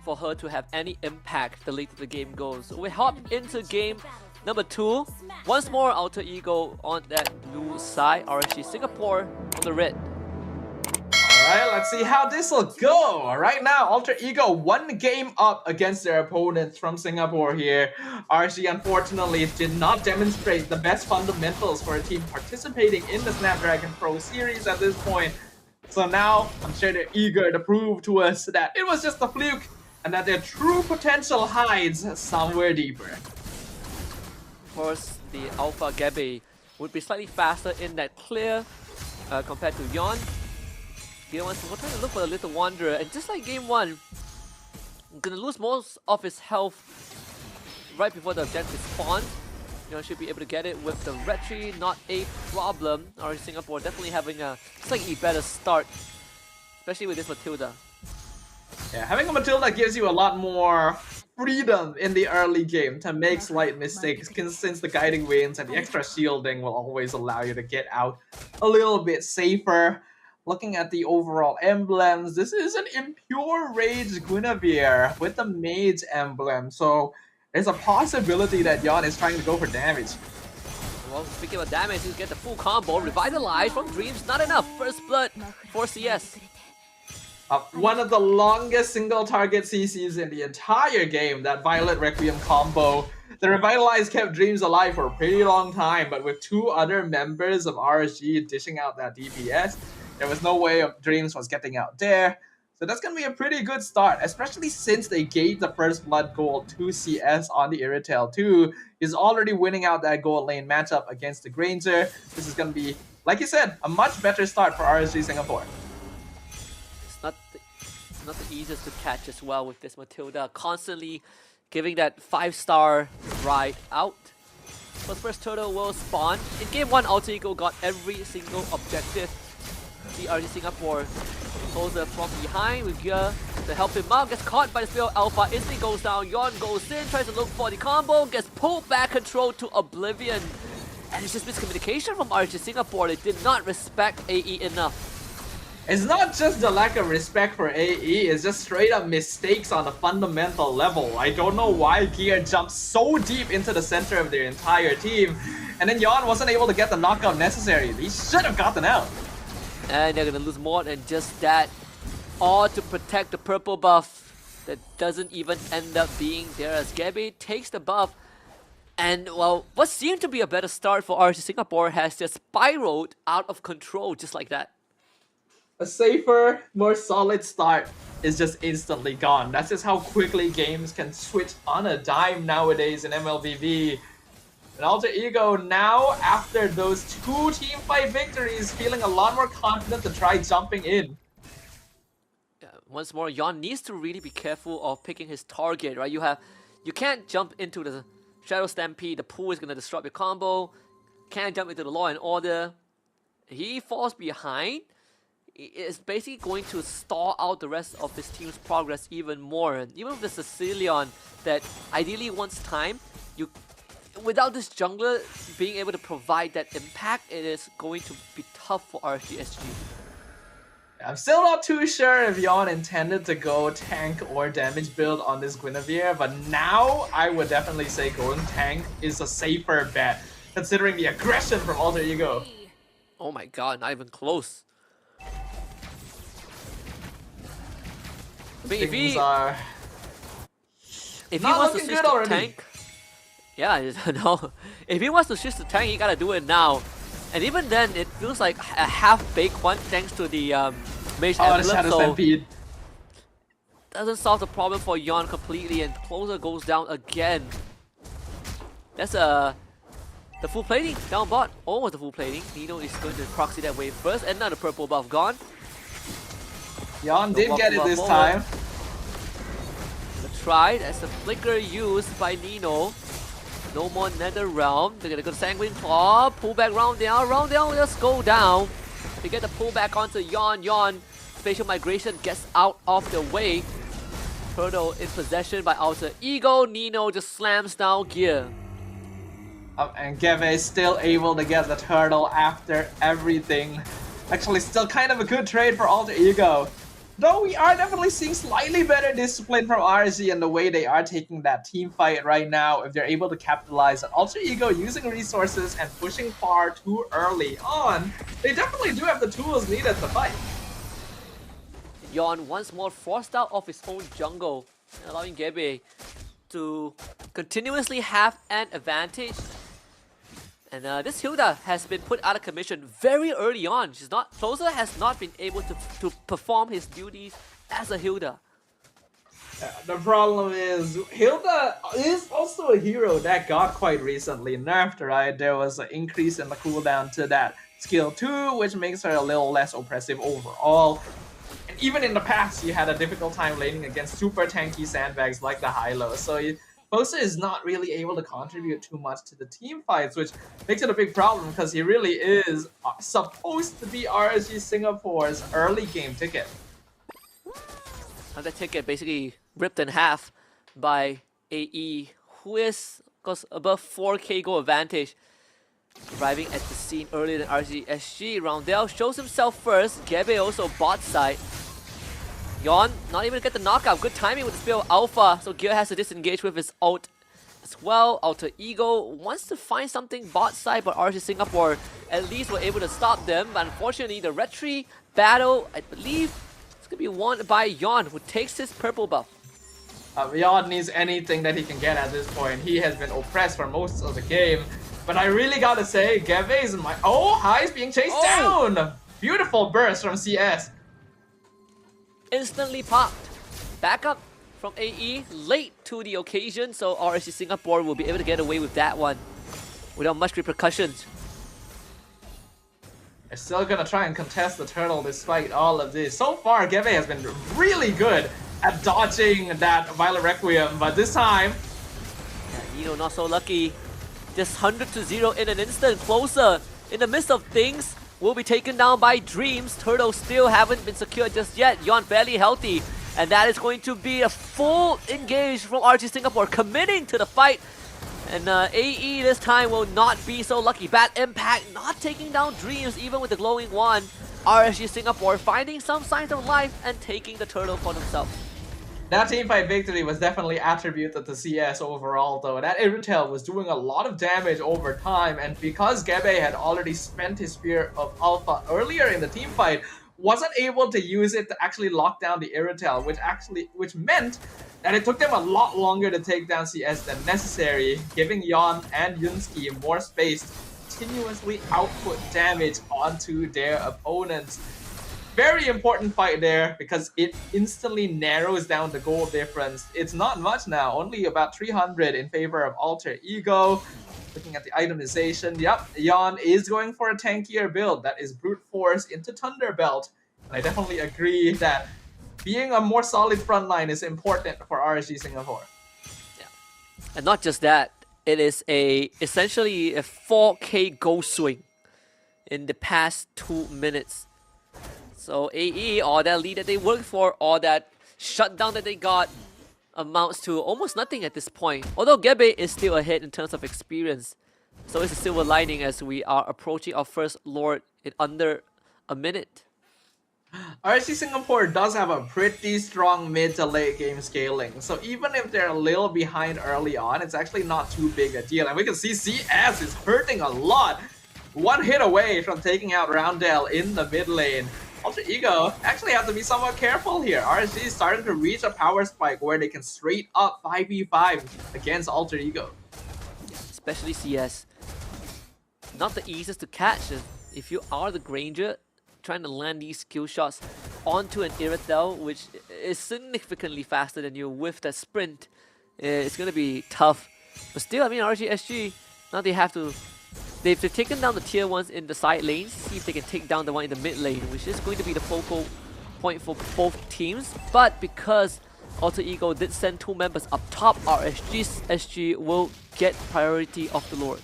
for her to have any impact the later the game goes. So we hop into game number 2. Once more, Alter Ego on that blue side, RSG Singapore on the red. Alright, let's see how this will go. Right now, Alter Ego 1 game up against their opponents from Singapore here. RSG unfortunately did not demonstrate the best fundamentals for a team participating in the Snapdragon Pro Series at this point. So now, I'm sure they're eager to prove to us that it was just a fluke and that their true potential hides somewhere deeper. Of course, the Alpha Gabe would be slightly faster in that clear compared to Yon. He wants to try to look for the Little Wanderer, and just like game 1, gonna lose most of his health right before the objective spawns. Should be able to get it with the retry, not a problem. RSG Singapore definitely having a slightly better start, especially with this Matilda. Yeah, having a Matilda gives you a lot more freedom in the early game to make slight mistakes, since the guiding winds and the extra shielding will always allow you to get out a little bit safer. Looking at the overall emblems, this is an Impure Rage Guinevere with the Mage emblem, so there's a possibility that Yon is trying to go for damage. Well, speaking of damage, you get the full combo, Revitalize from Dreams, not enough, First Blood for CS. One of the longest single target CCs in the entire game, that Violet Requiem combo. The Revitalize kept Dreams alive for a pretty long time, but with 2 other members of RSG dishing out that DPS, there was no way Dreams was getting out there. So that's going to be a pretty good start, especially since they gave the First Blood gold to CS on the Irritel 2. He's already winning out that gold lane matchup against the Granger. This is going to be, like you said, a much better start for RSG Singapore. It's not the easiest to catch as well with this Matilda, constantly giving that 5-star ride out. But first turtle will spawn. In game 1, Alter Ego got every single objective. The RSG Singapore closer from behind with gear to help him out. Gets caught by the Sphere Alpha, instantly goes down. Yon goes in, tries to look for the combo, gets pulled back, control to oblivion. And it's just miscommunication from RSG Singapore. They did not respect AE enough. It's not just the lack of respect for AE, it's just straight up mistakes on a fundamental level. I don't know why Gear jumped so deep into the center of their entire team, and then Yon wasn't able to get the knockout necessary. He should have gotten out. And they're gonna lose more than just that. All to protect the purple buff that doesn't even end up being there, as Gabby takes the buff. And well, what seemed to be a better start for RSG Singapore has just spiraled out of control just like that. A safer, more solid start is just instantly gone. That's just how quickly games can switch on a dime nowadays in MLBB. And Alter Ego now, after those 2 teamfight victories, feeling a lot more confident to try jumping in. Once more, Yon needs to really be careful of picking his target, right? You can't jump into the Shadow Stampede, the pool is gonna disrupt your combo. Can't jump into the Law and Order. He falls behind. It's basically going to stall out the rest of his team's progress even more. And even with the Sicilian that ideally wants time, without this jungler being able to provide that impact, it is going to be tough for rsgsg. I'm still not too sure if Yon intended to go tank or damage build on this Guinevere, but now I would definitely say going tank is a safer bet, considering the aggression from Alter Ego. Oh my god, not even close. I mean, if he wants to switch to tank, yeah, no. If he wants to switch to tank, he gotta do it now. And even then, it feels like a half-baked one thanks to the Mage Emblem, so doesn't solve the problem for Yon completely, and Closer goes down again. That's the full plating down bot. Almost the full plating. Nino is going to proxy that wave first, and now the purple buff gone. Yon did get it this time. The try, that's the flicker used by Nino. No more Nether Realm. They're gonna go to Sanguine Claw. Pull back round down, let's go down. They get the pull back onto Yon. Yon, Spatial Migration gets out of the way. Turtle in possession by Alter Ego. Nino just slams down gear. And Geve is still able to get the turtle after everything. Actually, still kind of a good trade for Alter Ego. Though we are definitely seeing slightly better discipline from RSG and the way they are taking that team fight right now. If they're able to capitalize on Alter Ego using resources and pushing far too early on, they definitely do have the tools needed to fight. Yon once more forced out of his own jungle, allowing Gebe to continuously have an advantage. And this Hilda has been put out of commission very early on. Closer has not been able to perform his duties as a Hilda. The problem is, Hilda is also a hero that got quite recently nerfed, right? There was an increase in the cooldown to that skill 2, which makes her a little less oppressive overall. And even in the past, you had a difficult time laning against super tanky sandbags like the Hylo. So Closer is not really able to contribute too much to the team fights, which makes it a big problem because he really is supposed to be RSG Singapore's early game ticket. And that ticket basically ripped in half by AE, who is got above 4k goal advantage. Arriving at the scene earlier than rsgsg, Roundel shows himself first. Gebe also bot side. Yon not even get the knockout. Good timing with the Spear of Alpha, so Gear has to disengage with his ult as well. Alter Ego wants to find something bot side, but RSG Singapore at least were able to stop them. But unfortunately, the retry battle, I believe, it's going to be won by Yon, who takes his purple buff. Yon needs anything that he can get at this point. He has been oppressed for most of the game. But I really gotta say, Gebe is my... Oh, High's being chased down! Beautiful burst from CS. Instantly popped. Back up from AE, late to the occasion, so RSG Singapore will be able to get away with that one without much repercussions. They're still gonna try and contest the turtle despite all of this. So far, Gebe has been really good at dodging that Violet Requiem, but this time... Yeah, Nino not so lucky. Just 100-0 in an instant. Closer in the midst of things will be taken down by Dreams. Turtle still haven't been secured just yet. Yon barely healthy. And that is going to be a full engage from RSG Singapore, committing to the fight. And AE this time will not be so lucky. Bad impact, not taking down Dreams even with the glowing wand. RSG Singapore finding some signs of life and taking the turtle for themselves. That teamfight victory was definitely attributed to CS overall though. That Irritel was doing a lot of damage over time, and because Gebe had already spent his Spear of Alpha earlier in the teamfight, wasn't able to use it to actually lock down the Irritel, which meant that it took them a lot longer to take down CS than necessary, giving Yon and Yunsky more space to continuously output damage onto their opponents. Very important fight there because it instantly narrows down the goal difference. It's not much now, only about 300 in favor of Alter Ego. Looking at the itemization, yep, Yon is going for a tankier build that is brute force into Thunderbelt. And I definitely agree that being a more solid frontline is important for RSG Singapore. Yeah. And not just that, it is essentially a 4k goal swing in the past 2 minutes. So AE, all that lead that they worked for, all that shutdown that they got, amounts to almost nothing at this point. Although Gebe is still ahead in terms of experience. So it's a silver lining as we are approaching our first Lord in under a minute. RSG Singapore does have a pretty strong mid to late game scaling. So even if they're a little behind early on, it's actually not too big a deal. And we can see CS is hurting a lot. One hit away from taking out Roundel in the mid lane. Alter Ego actually have to be somewhat careful here. RSG is starting to reach a power spike where they can straight up 5v5 against Alter Ego. Especially CS. Not the easiest to catch. If you are the Granger, trying to land these skill shots onto an Irritel, which is significantly faster than you with that sprint, it's going to be tough. But still, I mean, rsgsg, now they have to... They've taken down the tier 1s in the side lanes, see if they can take down the one in the mid lane, which is going to be the focal point for both teams. But because Alter Ego did send 2 members up top, rsgsg will get priority of the Lord.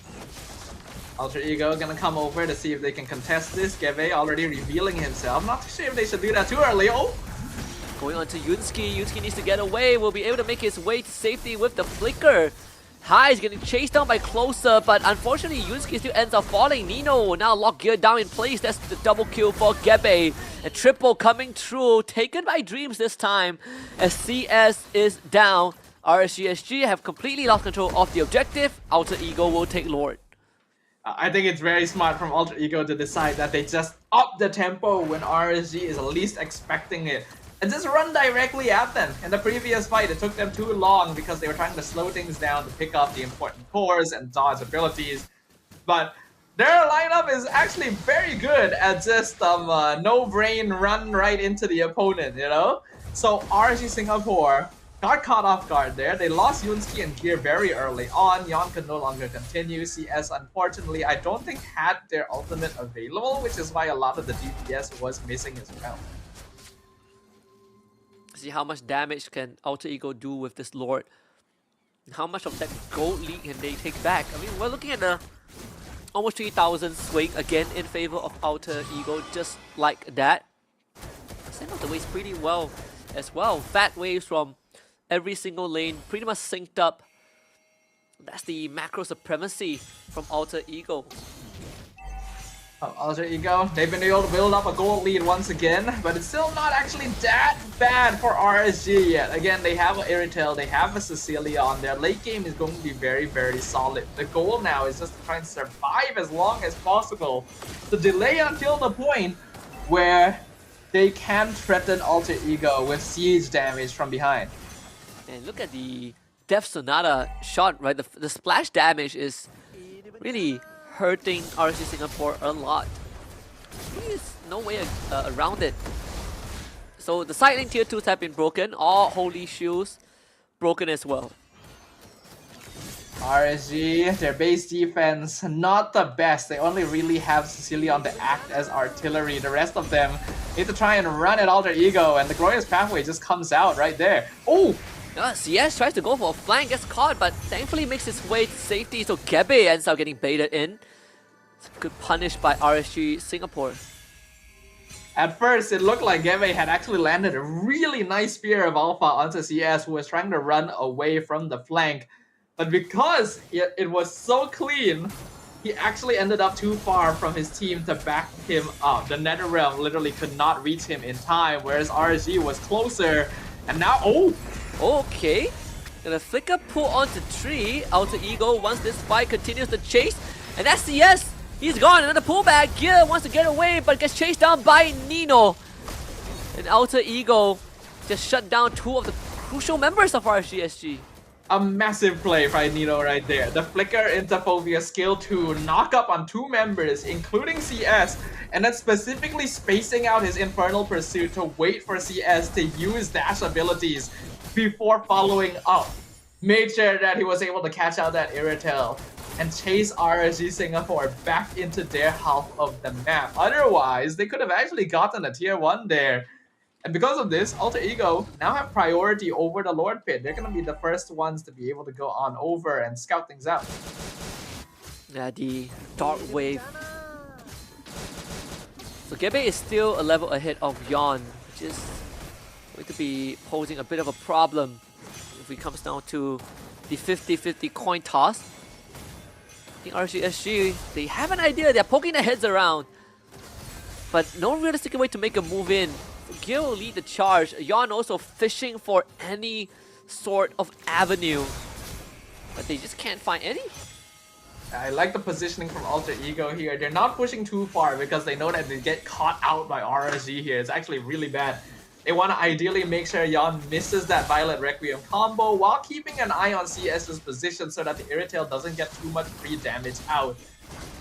Alter Ego gonna come over to see if they can contest this. Gebe already revealing himself. Not too sure if they should do that too early. Oh! Going on to Yunsky. Yunsky needs to get away. Will be able to make his way to safety with the flicker. High is getting chased down by Closer, but unfortunately Yunski still ends up falling. Nino now lock gear down in place. That's the double kill for Gebe. A triple coming through, taken by Dreams this time. As CS is down, rsgsg have completely lost control of the objective. Alter Ego will take Lord. I think it's very smart from Alter Ego to decide that they just up the tempo when RSG is least expecting it. And just run directly at them. In the previous fight, it took them too long because they were trying to slow things down to pick off the important cores and dodge abilities. But their lineup is actually very good at just no-brain run right into the opponent, you know? So RSG Singapore got caught off guard there. They lost Yunski and Gear very early on. Yon could no longer continue. CS, unfortunately, I don't think had their ultimate available, which is why a lot of the DPS was missing as well. See how much damage can Alter Ego do with this Lord. How much of that gold lead can they take back? I mean, we're looking at a almost 3,000 swing again in favor of Alter Ego, just like that. Same out the waves pretty well as well. Fat waves from every single lane, pretty much synced up. That's the macro supremacy from Alter Ego. Alter Ego, they've been able to build up a gold lead once again, but it's still not actually that bad for RSG yet. Again, they have an Iritel, they have a Cecilia on there. Late game is going to be very, very solid. The goal now is just to try and survive as long as possible. To delay until the point where they can threaten Alter Ego with siege damage from behind. And look at the Death Sonata shot, right? The splash damage is really hurting RSG Singapore a lot. There's no way around it. So the side lane tier 2s have been broken. All holy shields broken as well. RSG, their base defense, not the best. They only really have Cecilia to act as artillery. The rest of them need to try and run at Alter Ego, and the Glorious Pathway just comes out right there. Oh! CS tries to go for a flank, gets caught, but thankfully makes his way to safety, so Gebe ends up getting baited in. It's good punish by RSG Singapore. At first, it looked like Gebe had actually landed a really nice spear of Alpha onto CS, who was trying to run away from the flank. But because it was so clean, he actually ended up too far from his team to back him up. The Netherrealm literally could not reach him in time, whereas RSG was closer. And now, oh! Okay, gonna flicker pull onto tree. Alter Ego, once this fight continues to chase, and that's CS. He's gone. Another pullback. Gear wants to get away, but gets chased down by Nino. And Alter Ego just shut down two of the crucial members of rsgsg. A massive play by Nino right there. The Flicker into Phobia skill 2 knock up on two members, including CS, and then specifically spacing out his Infernal Pursuit to wait for CS to use dash abilities before following up. Made sure that he was able to catch out that Iritel and chase RSG Singapore back into their half of the map. Otherwise, they could have actually gotten a tier 1 there. And because of this, Alter Ego now have priority over the Lord Pit. They're going to be the first ones to be able to go on over and scout things out. Yeah, the Dark Wave. So Gebe is still a level ahead of Yon, which is going to be posing a bit of a problem if it comes down to the 50-50 coin toss. I think rsgsg, they have an idea, they're poking their heads around, but no realistic way to make a move in. Gil will lead the charge. Yon also fishing for any sort of avenue, but they just can't find any. I like the positioning from Alter Ego here. They're not pushing too far because they know that they get caught out by RSG here. It's actually really bad. They want to ideally make sure Yon misses that Violet Requiem combo while keeping an eye on CS's position so that the Iritel doesn't get too much free damage out.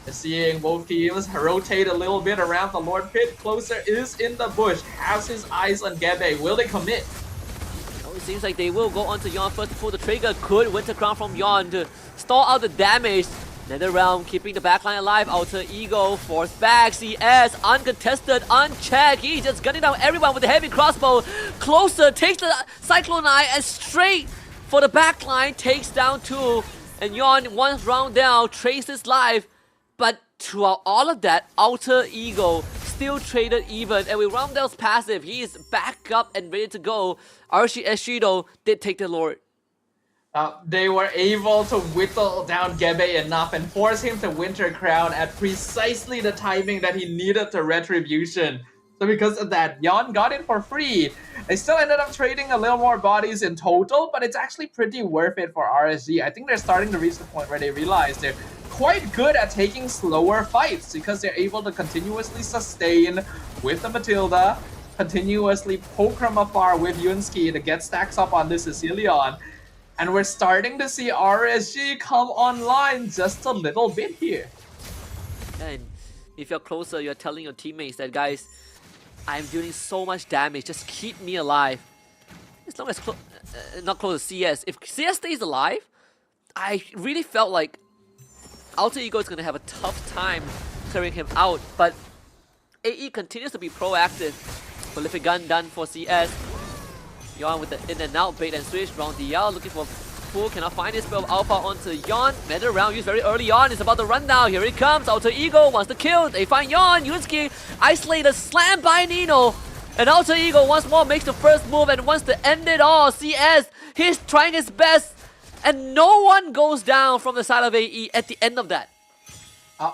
Seeing both teams rotate a little bit around the Lord Pit. Closer is in the bush, has his eyes on Gebe. Will they commit? Oh, it seems like they will go onto Yon first to pull the trigger. Good Winter Crown from Yon to stall out the damage. Netherrealm keeping the backline alive. Alter Ego, fourth back. CS uncontested, unchecked. He's just gunning down everyone with the heavy crossbow. Closer takes the Cyclone Eye and straight for the backline. Takes down two. And Yon, one round down, traces live. But throughout all of that, Alter Ego still traded even. And with Ramdel's passive, he is back up and ready to go. rsgsg though did take the Lord. They were able to whittle down Gebe enough and force him to Winter Crown at precisely the timing that he needed the retribution. So because of that, Yon got it for free. They still ended up trading a little more bodies in total, but it's actually pretty worth it for RSG. I think they're starting to reach the point where they realize they're quite good at taking slower fights because they're able to continuously sustain with the Matilda, continuously poke from afar with Yunsky to get stacks up on this Sicilian. And we're starting to see RSG come online just a little bit here. And if you're closer, you're telling your teammates that, guys, I'm doing so much damage, just keep me alive. As long as not close to CS. If CS stays alive, I really felt like Alter Ego is going to have a tough time clearing him out. But AE continues to be proactive. Prolific gun done for CS. Yon with the in and out bait and switch. Round DL looking for Fu. Cannot find his spell of Alpha onto Yon. Meta round used very early on. It's about to run down. Here it comes. Alter Ego wants to kill. They find Yon. Yunsky isolated. Slam by Nino. And Alter Ego once more makes the first move and wants to end it all. CS, he's trying his best. And no one goes down from the side of AE at the end of that.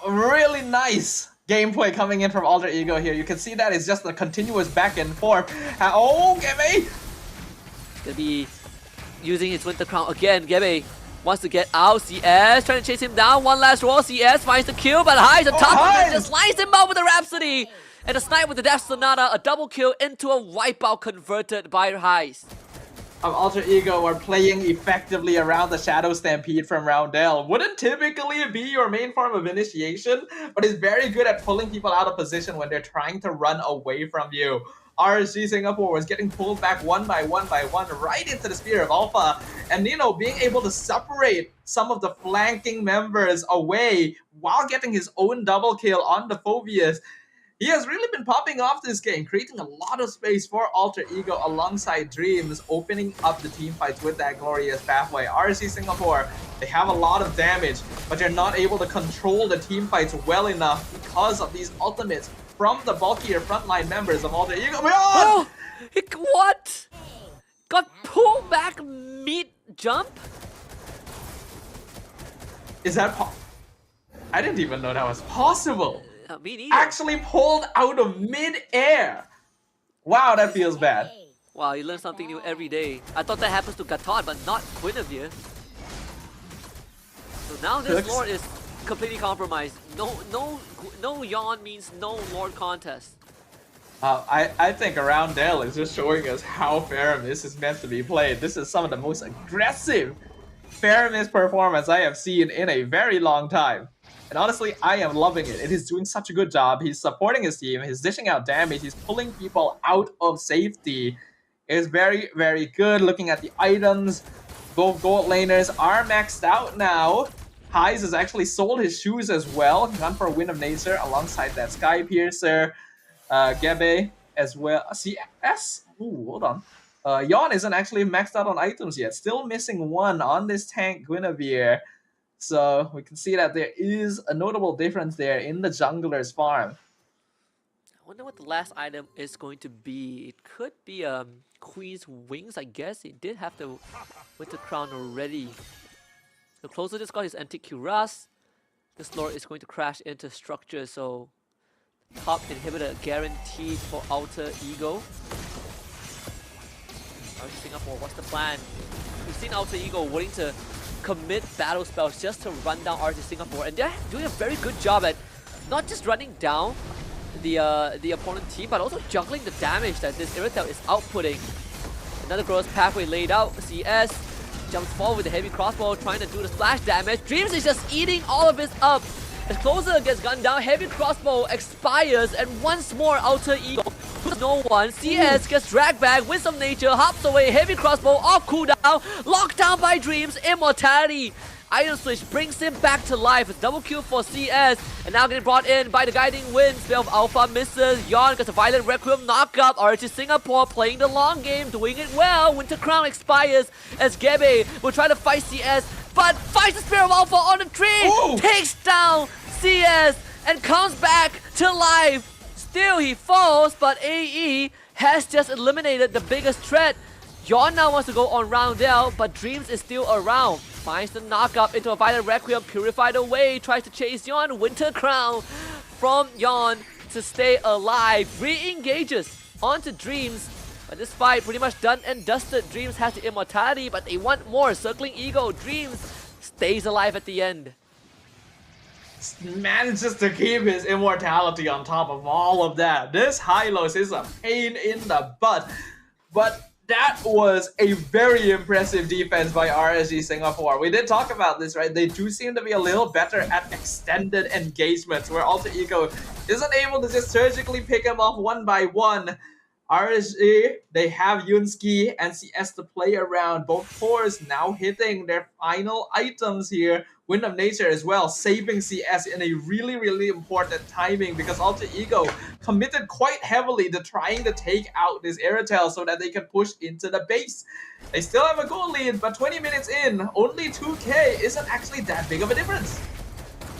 Really nice gameplay coming in from Alter Ego here. You can see that it's just a continuous back and forth. Oh, Gebe! Gonna be using his Winter Crown again. Gebe wants to get out. CS trying to chase him down. One last roll. CS finds the kill, but High's on top of it. Just lines him out with the Rhapsody. And a snipe with the Death Sonata. A double kill into a wipeout converted by Highs. Alter Ego are playing effectively around the Shadow Stampede from Roundel. Wouldn't typically be your main form of initiation, but is very good at pulling people out of position when they're trying to run away from you. RSG Singapore was getting pulled back one by one right into the Spear of Alpha, and Nino being able to separate some of the flanking members away while getting his own double kill on the Phobius. He has really been popping off this game, creating a lot of space for Alter Ego alongside Dreams, opening up the team fights with that glorious pathway. RSG Singapore, they have a lot of damage, but they're not able to control the team fights well enough because of these ultimates from the bulkier frontline members of Alter Ego. Oh, what? Got pulled back mid-jump? Is that I didn't even know that was possible. Me neither. Actually pulled out of mid-air. Wow, that feels bad. Wow, you learn something new every day. I thought that happens to Gatot, but not Guinevere. So now this Lord is completely compromised. No yawn means no Lord contest. I think Roundel is just showing us how Faramis is meant to be played. This is some of the most aggressive Faramis performance I have seen in a very long time. And honestly, I am loving it. It is doing such a good job. He's supporting his team. He's dishing out damage. He's pulling people out of safety. It is very, very good. Looking at the items, both gold laners are maxed out now. Highs has actually sold his shoes as well. Gone for a Wind of Nature alongside that Sky Piercer. Gebe as well. CS? Ooh, hold on. Yon isn't actually maxed out on items yet. Still missing one on this tank Guinevere. So we can see that there is a notable difference there in the jungler's farm. I wonder what the last item is going to be. It could be Queen's Wings, I guess. It did have the Winter Crown already. The closer this got is Antique Cuirass. This Lord is going to crash into structure, so top inhibitor guaranteed for Alter Ego. Singapore, what's the plan? We've seen Alter Ego willing to commit battle spells just to run down RSG Singapore, and they're doing a very good job at not just running down the opponent team, but also juggling the damage that this Irritel is outputting. Another gross pathway laid out. CS jumps forward with the heavy crossbow, trying to do the splash damage. Dreams is just eating all of it up. As Closer gets gunned down, heavy crossbow expires, and once more Alter Ego no one. CS gets dragged back, Wisdom Nature hops away, heavy crossbow off cooldown, locked down by Dreams, immortality. Iron Switch brings him back to life. It's double kill for CS, and now getting brought in by the Guiding Wind. Spell of Alpha misses. Yon gets a Violent Requiem knockup. RSG Singapore playing the long game, doing it well. Winter Crown expires as Gebe will try to fight CS, but fights the Spear of Alpha on the tree. Ooh. Takes down CS and comes back to life. Still he falls, but AE has just eliminated the biggest threat. Yon now wants to go on Roundel, but Dreams is still around. Finds the knock-up into a Violet Requiem, purified away, tries to chase Yon. Winter Crown from Yon to stay alive. Re-engages onto Dreams. But this fight pretty much done and dusted. Dreams has the immortality, but they want more. Circling Ego. Dreams stays alive at the end. Manages to keep his immortality on top of all of that. This Hylos is a pain in the butt. But that was a very impressive defense by RSG Singapore. We did talk about this, right? They do seem to be a little better at extended engagements where Alter Ego isn't able to just surgically pick him off one by one. RSG, they have Yunsky and CS to play around. Both cores now hitting their final items here. Wind of Nature as well, saving CS in a really, really important timing because Alter Ego committed quite heavily to trying to take out this Aerotel so that they can push into the base. They still have a goal lead, but 20 minutes in, only 2k isn't actually that big of a difference.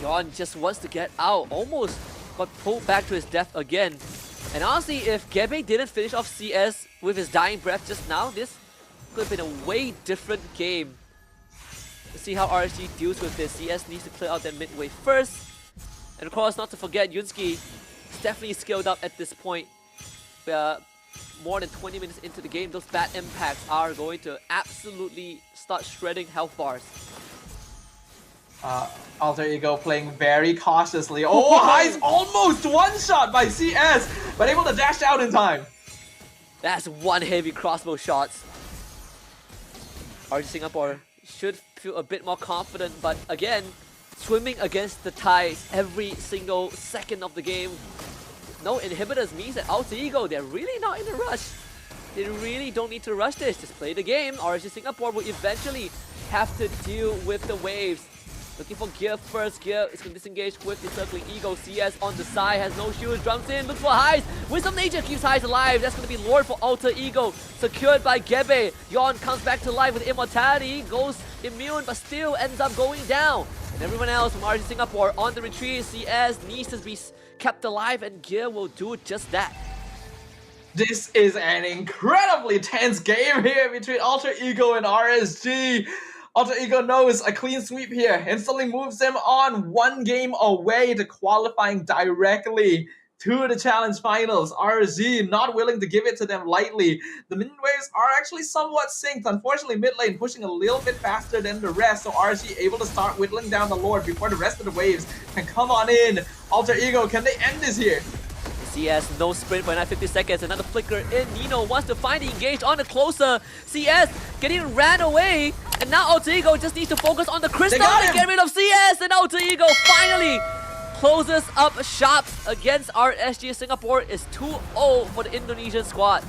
Yon just wants to get out, almost got pulled back to his death again. And honestly, if Gebe didn't finish off CS with his dying breath just now, this could have been a way different game. Let's see how RSG deals with this. CS needs to clear out their mid wave first. And of course, not to forget, Yunsky is definitely skilled up at this point. More than 20 minutes into the game, those bad impacts are going to absolutely start shredding health bars. Alter Ego playing very cautiously. Oh, High's almost one-shot by CS, but able to dash out in time. That's one heavy crossbow shots. RSG Singapore should feel a bit more confident, but again, swimming against the tides every single second of the game. No inhibitors means that Alter Ego, they're really not in a rush. They really don't need to rush this. Just play the game. RSG Singapore will eventually have to deal with the waves. Looking for Gear first. Gear is going to disengage with the circling Ego. CS on the side, has no shields, jumps in, looks for Highs. Wisdom Nature keeps Highs alive. That's going to be Lord for Alter Ego. Secured by Gebe. Yon comes back to life with immortality. Goes immune, but still ends up going down. And everyone else from RSG Singapore on the retreat. CS needs to be kept alive, and Gear will do just that. This is an incredibly tense game here between Alter Ego and RSG. Alter Ego knows a clean sweep here instantly moves them on one game away to qualifying directly to the challenge finals. RSG not willing to give it to them lightly. The mid waves are actually somewhat synced. Unfortunately, mid lane pushing a little bit faster than the rest, so RSG able to start whittling down the Lord before the rest of the waves can come on in. Alter Ego, can they end this here? CS, no sprint for another 50 seconds. Another flicker in. Nino wants to find the engage on the closer. CS getting ran away. And now Alter Ego just needs to focus on the crystal and get rid of CS. And Alter Ego finally closes up shops against RSG Singapore. Is 2-0 for the Indonesian squad.